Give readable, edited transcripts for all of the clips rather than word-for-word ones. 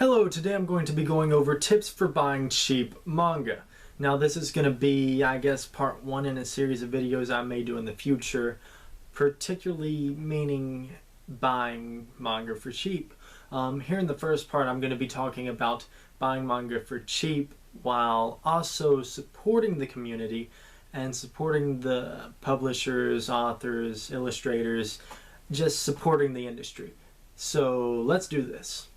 Hello, today I'm going to be going over tips for buying cheap manga. Now this is going to be, I guess, part one in a series of videos I may do in the future, particularly meaning buying manga for cheap. Here in the first part I'm going to be talking about buying manga for cheap while also supporting the community and supporting the publishers, authors, illustrators, just supporting the industry. So let's do this.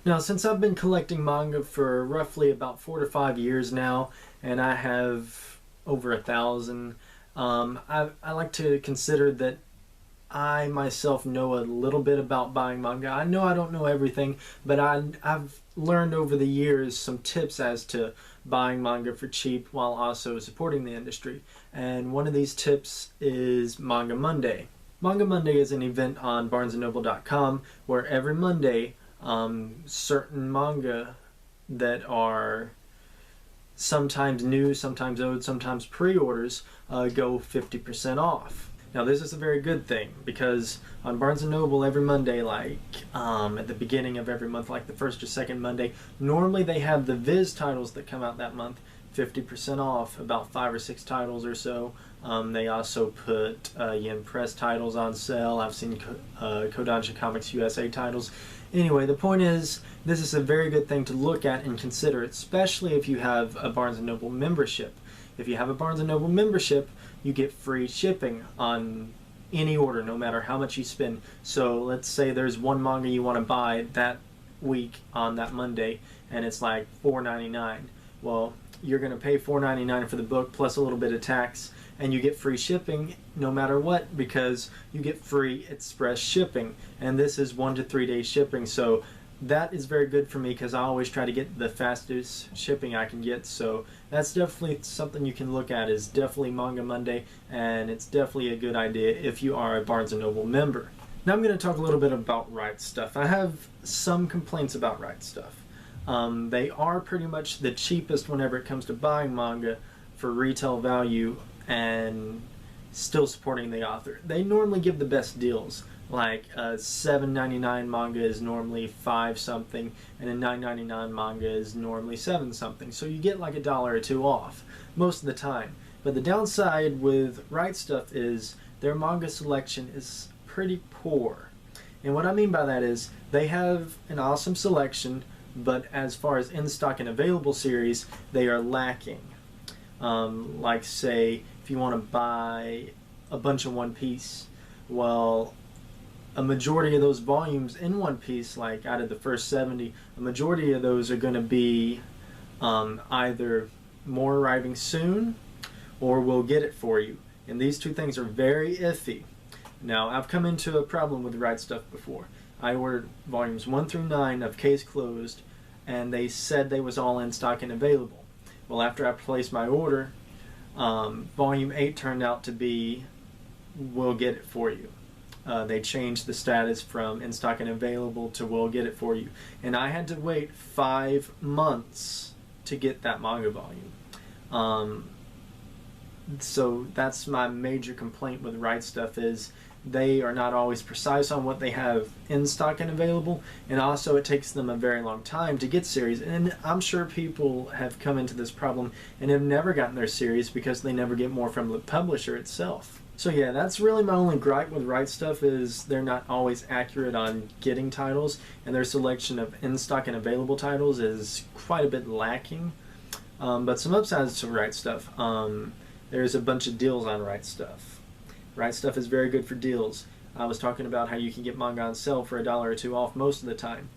Now, since I've been collecting manga for roughly about 4 to 5 years now, and I have over 1,000, I like to consider that I myself know a little bit about buying manga. I know I don't know everything, but I've learned over the years some tips as to buying manga for cheap while also supporting the industry. And one of these tips is Manga Monday. Manga Monday is an event on barnesandnoble.com where every Monday certain manga that are sometimes new, sometimes owed, sometimes pre-orders go 50% off. Now this is a very good thing because on Barnes & Noble every Monday, like at the beginning of every month, like the first or second Monday, normally they have the Viz titles that come out that month 50% off, about 5 or 6 titles or so. They also put Yen Press titles on sale. I've seen Kodansha Comics USA titles. Anyway, the point is, this is a very good thing to look at and consider, especially if you have a Barnes & Noble membership. If you have a Barnes & Noble membership, you get free shipping on any order, no matter how much you spend. So let's say there's one manga you want to buy that week on that Monday, and it's like $4.99. Well, you're going to pay $4.99 for the book plus a little bit of tax, and you get free shipping no matter what because you get free express shipping, and this is 1 to 3 day shipping. So that is very good for me because I always try to get the fastest shipping I can get. So that's definitely something you can look at, is definitely Manga Monday, and it's definitely a good idea if you are a Barnes & Noble member. Now I'm going to talk a little bit about Right Stuff. I have some complaints about Right Stuff. They are pretty much the cheapest whenever it comes to buying manga for retail value and still supporting the author. They normally give the best deals, like a $7.99 manga is normally 5 something and a $9.99 manga is normally 7 something, so you get like $1 or $2 off most of the time. But the downside with Right Stuff is their manga selection is pretty poor, and what I mean by that is they have an awesome selection, but as far as in-stock and available series, they are lacking. Like say, if you want to buy a bunch of One Piece, well, a majority of those volumes in One Piece, like out of the first 70, a majority of those are going to be either more arriving soon or we'll get it for you. And these two things are very iffy. Now, I've come into a problem with Right Stuff before. I ordered volumes 1 through 9 of Case Closed, and they said they was all in stock and available. Well, after I placed my order, volume 8 turned out to be, we'll get it for you. They changed the status from in stock and available to we'll get it for you. And I had to wait 5 months to get that manga volume. So that's my major complaint with Right Stuff, is they are not always precise on what they have in stock and available, and also it takes them a very long time to get series. And I'm sure people have come into this problem and have never gotten their series because they never get more from the publisher itself. So yeah, that's really my only gripe with Right Stuff, is they're not always accurate on getting titles, and their selection of in stock and available titles is quite a bit lacking. But some upsides to Right Stuff. There's a bunch of deals on Right Stuff. Right Stuff is very good for deals. I was talking about how you can get manga on sale for $1 or $2 off most of the time.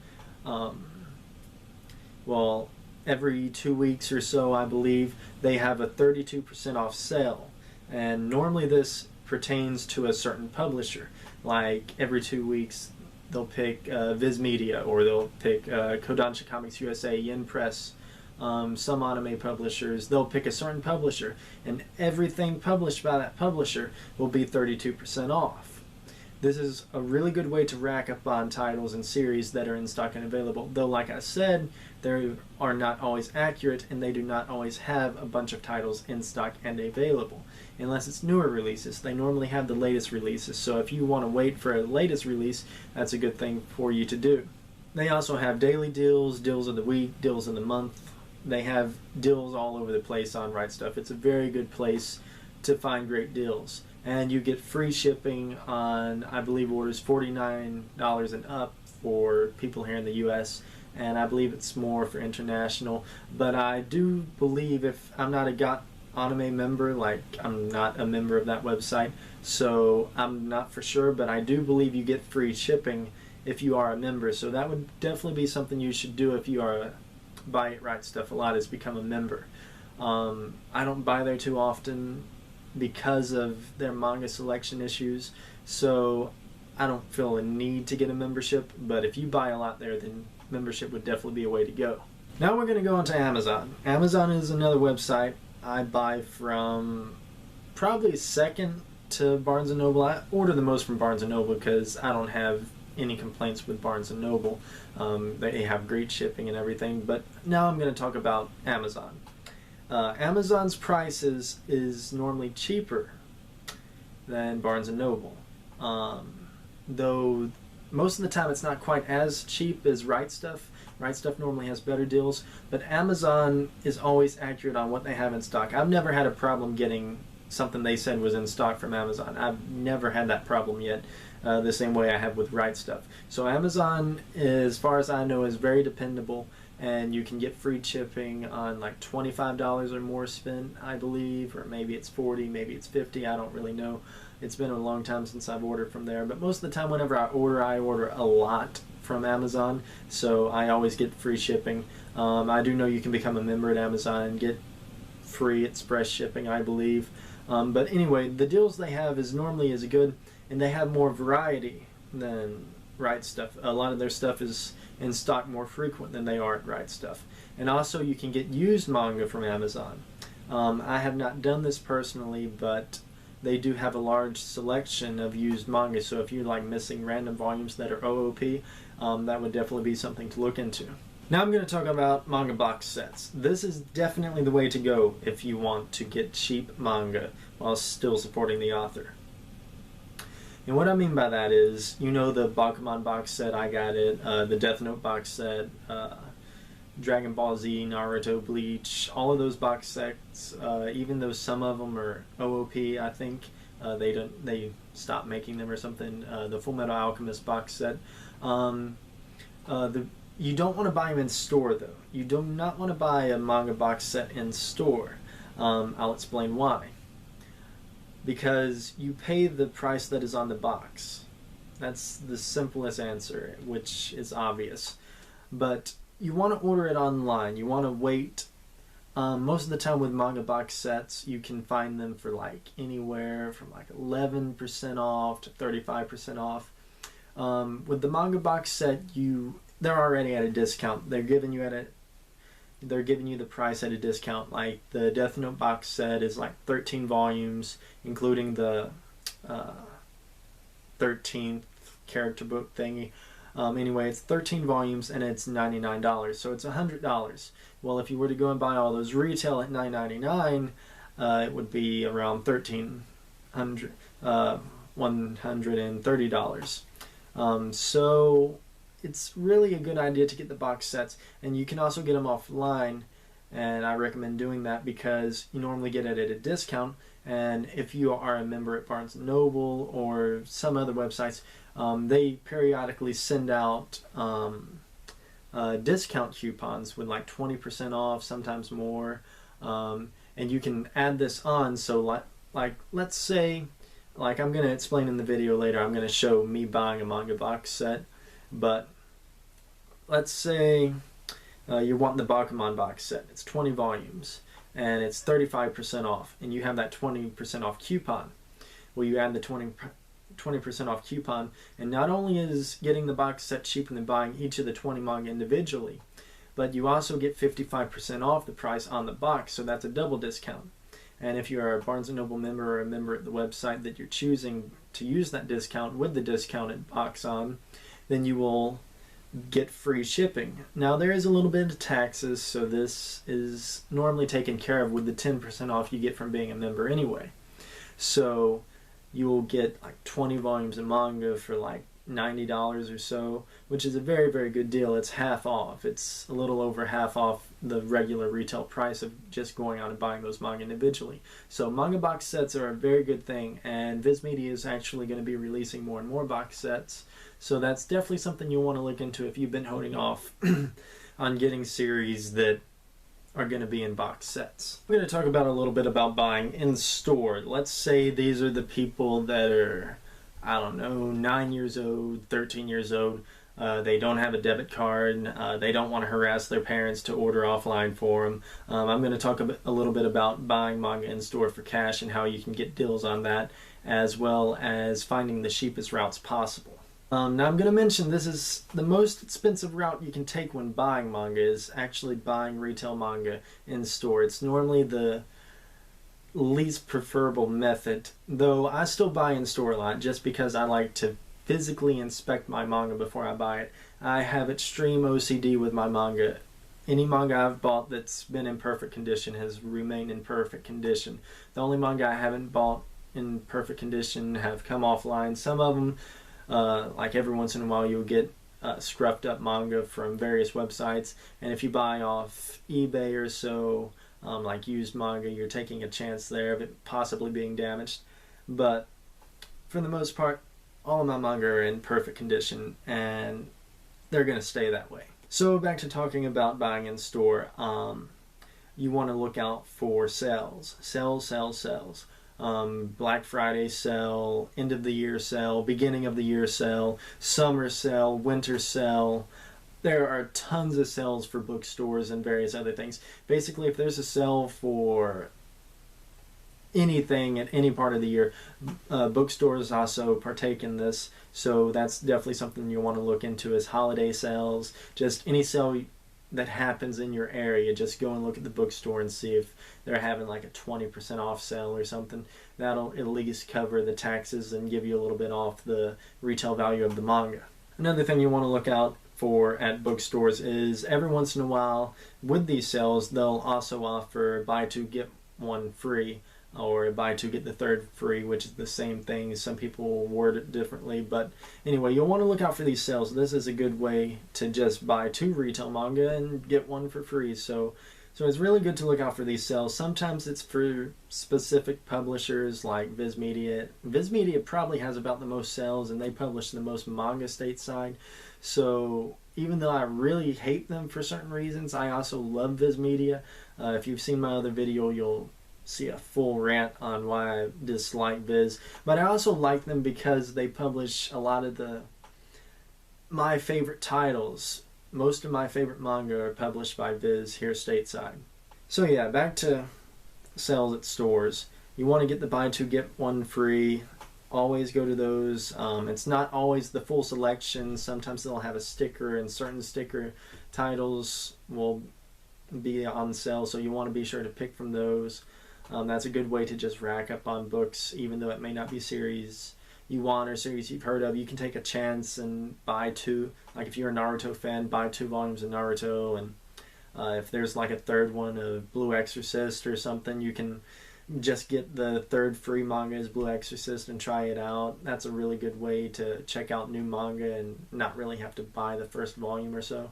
Well, every 2 weeks or so, I believe, they have a 32% off sale. And normally this pertains to a certain publisher. Like every 2 weeks, they'll pick Viz Media, or they'll pick Kodansha Comics USA, Yen Press. Some anime publishers, they'll pick a certain publisher, and everything published by that publisher will be 32% off. This is a really good way to rack up on titles and series that are in stock and available, though like I said, they are not always accurate, and they do not always have a bunch of titles in stock and available. Unless it's newer releases, they normally have the latest releases, so if you want to wait for a latest release, that's a good thing for you to do. They also have daily deals, deals of the week, deals of the month. They have deals all over the place on Right Stuff. It's a very good place to find great deals. And you get free shipping on, I believe, orders $49 and up for people here in the US, and I believe it's more for international. But I do believe, if I'm not a Got Anime member, like I'm not a member of that website, so I'm not for sure, but I do believe you get free shipping if you are a member. So that would definitely be something you should do if you are buy it Right Stuff a lot, is become a member. I don't buy there too often because of their manga selection issues, so I don't feel a need to get a membership, but if you buy a lot there, then membership would definitely be a way to go. Now we're going to go on to Amazon. Amazon is another website I buy from, probably second to Barnes & Noble. I order the most from Barnes & Noble because I don't have any complaints with Barnes & Noble. They have great shipping and everything, but now I'm going to talk about Amazon. Amazon's prices is normally cheaper than Barnes & Noble, though most of the time it's not quite as cheap as Right Stuff. Right Stuff normally has better deals, but Amazon is always accurate on what they have in stock. I've never had a problem getting something they said was in stock from Amazon. I've never had that problem yet, the same way I have with Right Stuff. So Amazon, as far as I know, is very dependable, and you can get free shipping on like $25 or more spent, I believe, or maybe it's 40, maybe it's 50, I don't really know. It's been a long time since I've ordered from there, but most of the time whenever I order a lot from Amazon, so I always get free shipping. I do know you can become a member at Amazon and get free express shipping, I believe. But anyway, the deals they have is normally as good, and they have more variety than Right Stuff. A lot of their stuff is in stock more frequent than they are at Right Stuff. And also you can get used manga from Amazon. I have not done this personally, but they do have a large selection of used manga, so if you're like missing random volumes that are OOP, that would definitely be something to look into. Now I'm going to talk about manga box sets. This is definitely the way to go if you want to get cheap manga while still supporting the author. And what I mean by that is, you know, the Bakuman box set, I got it, the Death Note box set, Dragon Ball Z, Naruto, Bleach, all of those box sets, even though some of them are OOP, I think they stopped making them or something. The Fullmetal Alchemist box set. You don't want to buy them in store, though. You do not want to buy a manga box set in store. I'll explain why. Because you pay the price that is on the box. That's the simplest answer, which is obvious. But you want to order it online. You want to wait. Most of the time with manga box sets, you can find them for like anywhere from like 11% off to 35% off. With the manga box set, they're already at a discount. They're giving you the price at a discount. Like the Death Note box set is like 13 volumes, including the 13th character book thingy. Anyway, it's 13 volumes and it's $99, so it's $100. Well, if you were to go and buy all those retail at $9.99, it would be around $130. So it's really a good idea to get the box sets, and you can also get them offline, and I recommend doing that because you normally get it at a discount. And if you are a member at Barnes & Noble or some other websites, they periodically send out discount coupons with like 20% off, sometimes more, and you can add this on. So like let's say, like I'm going to explain in the video later, I'm going to show me buying a manga box set, but let's say you're wanting the Bakuman box set. It's 20 volumes and it's 35% off, and you have that 20% off coupon. Well, you add the 20% off coupon, and not only is getting the box set cheaper than buying each of the 20 manga individually, but you also get 55% off the price on the box, so that's a double discount. And if you're a Barnes & Noble member or a member at the website that you're choosing to use that discount with the discounted box on, then you will get free shipping. Now there is a little bit of taxes, so this is normally taken care of with the 10% off you get from being a member anyway. So you will get like 20 volumes of manga for like $90 or so, which is a very, very good deal. It's half off. It's a little over half off the regular retail price of just going out and buying those manga individually. So manga box sets are a very good thing, and Viz Media is actually going to be releasing more and more box sets. So that's definitely something you'll want to look into if you've been holding off on getting series that are going to be in box sets. We're going to talk about a little bit about buying in store. Let's say these are the people that are, I don't know, 9 years old, 13 years old. They don't have a debit card. They don't want to harass their parents to order offline for them. I'm going to talk a little bit about buying manga in store for cash and how you can get deals on that, as well as finding the cheapest routes possible. Now I'm going to mention this is the most expensive route you can take when buying manga is actually buying retail manga in store. It's normally the least preferable method, though I still buy in store a lot just because I like to physically inspect my manga before I buy it. I have extreme OCD with my manga. Any manga I've bought that's been in perfect condition has remained in perfect condition. The only manga I haven't bought in perfect condition have come offline. Some of them, like every once in a while, you'll get scruffed up manga from various websites, and if you buy off eBay or so, like used manga, you're taking a chance there of it possibly being damaged. But for the most part, all of my manga are in perfect condition, and they're going to stay that way. So back to talking about buying in store, you want to look out for sales. Sales. Black Friday sale, end of the year sale, beginning of the year sale, summer sale, winter sale. There are tons of sales for bookstores and various other things. Basically, if there's a sale for anything at any part of the year, bookstores also partake in this. So that's definitely something you want to look into, is holiday sales. Just any sale that happens in your area, just go and look at the bookstore and see if they're having like a 20% off sale or something. That'll at least cover the taxes and give you a little bit off the retail value of the manga. Another thing you want to look out for at bookstores is every once in a while with these sales they'll also offer buy two get one free, or buy two get the third free, which is the same thing. Some people word it differently, but anyway, you'll want to look out for these sales. This is a good way to just buy two retail manga and get one for free. So it's really good to look out for these sales. Sometimes it's for specific publishers like Viz Media. Viz Media probably has about the most sales, and they publish the most manga stateside. So even though I really hate them for certain reasons, I also love Viz Media. If you've seen my other video, you'll see a full rant on why I dislike Viz. But I also like them because they publish a lot of my favorite titles. Most of my favorite manga are published by Viz here stateside. So yeah, back to sales at stores. You want to get the buy two get one free. Always go to those. It's not always the full selection. Sometimes they'll have a sticker, and certain sticker titles will be on sale, so you want to be sure to pick from those. That's a good way to just rack up on books, even though it may not be series you want or series you've heard of. You can take a chance and buy two. Like if you're a Naruto fan, buy 2 volumes of Naruto, and if there's like a third one of Blue Exorcist or something, you can just get the third free manga as Blue Exorcist and try it out. That's a really good way to check out new manga and not really have to buy the first volume or so.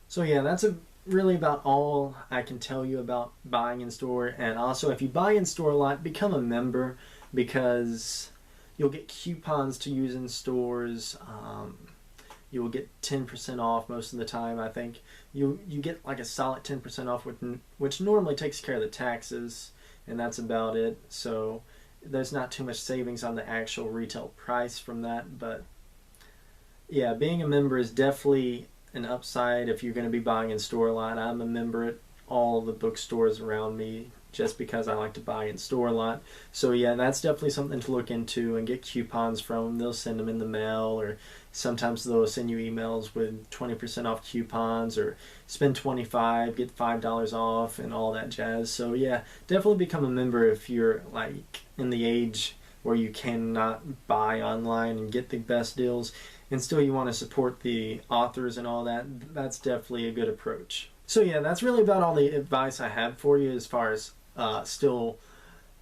So yeah, that's really about all I can tell you about buying in store. And also, if you buy in store a lot, become a member, because you'll get coupons to use in stores. You will get 10% off most of the time. I think you get like a solid 10% off, which normally takes care of the taxes, and that's about it. So there's not too much savings on the actual retail price from that. But yeah, being a member is definitely an upside if you're going to be buying in store a lot. I'm a member at all the bookstores around me just because I like to buy in store a lot. So yeah, that's definitely something to look into and get coupons from. They'll send them in the mail, or sometimes they'll send you emails with 20% off coupons, or spend $25, get $5 off, and all that jazz. So yeah, definitely become a member if you're like in the age where you cannot buy online and get the best deals, and still you want to support the authors and all that. That's definitely a good approach. So yeah, that's really about all the advice I have for you as far as still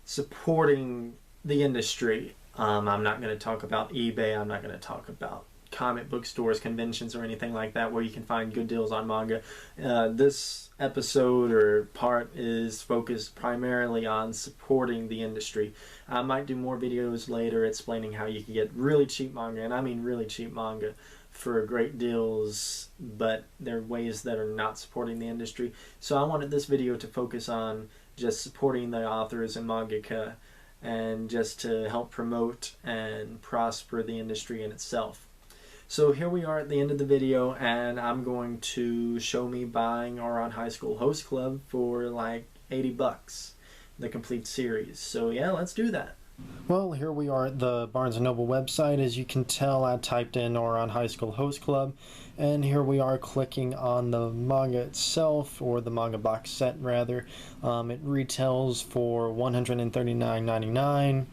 supporting the industry. I'm not going to talk about eBay. I'm not going to talk about comic book stores, conventions, or anything like that where you can find good deals on manga. This episode or part is focused primarily on supporting the industry. I might do more videos later explaining how you can get really cheap manga, and I mean really cheap manga, for great deals, but there are ways that are not supporting the industry. So I wanted this video to focus on just supporting the authors and mangaka, and just to help promote and prosper the industry in itself. So here we are at the end of the video, and I'm going to show me buying Ouran High School Host Club for like 80 bucks, the complete series. So yeah, let's do that. Well, here we are at the Barnes & Noble website. As you can tell, I typed in Ouran High School Host Club, and here we are clicking on the manga itself, or the manga box set rather. It retails for $139.99.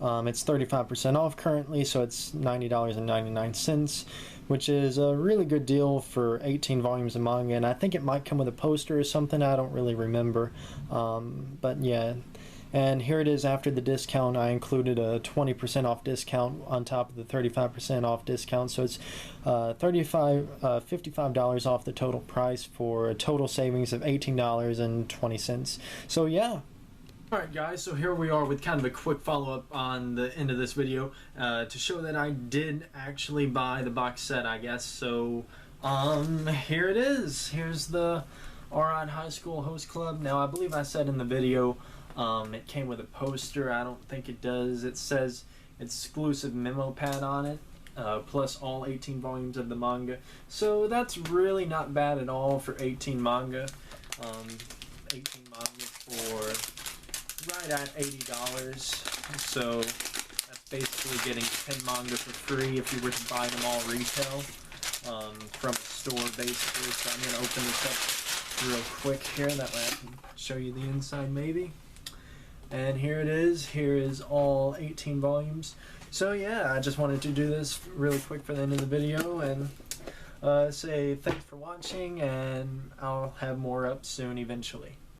It's 35% off currently, so it's $90.99, which is a really good deal for 18 volumes of manga, and I think it might come with a poster or something. I don't really remember, but yeah. And here it is after the discount. I included a 20% off discount on top of the 35% off discount, so it's $55 off the total price for a total savings of $18.20. So yeah. Alright guys, so here we are with kind of a quick follow-up on the end of this video to show that I did actually buy the box set, I guess. So here it is. Here's the Ouran High School Host Club. Now I believe I said in the video it came with a poster. I don't think it does. It says exclusive memo pad on it, plus all 18 volumes of the manga. So that's really not bad at all for 18 manga. 18 manga for right at $80. So that's basically getting 10 manga for free if you were to buy them all retail from a store basically. So I'm going to open this up real quick here. That way I can show you the inside maybe. And here it is. Here is all 18 volumes. So yeah, I just wanted to do this really quick for the end of the video, and say thanks for watching, and I'll have more up soon eventually.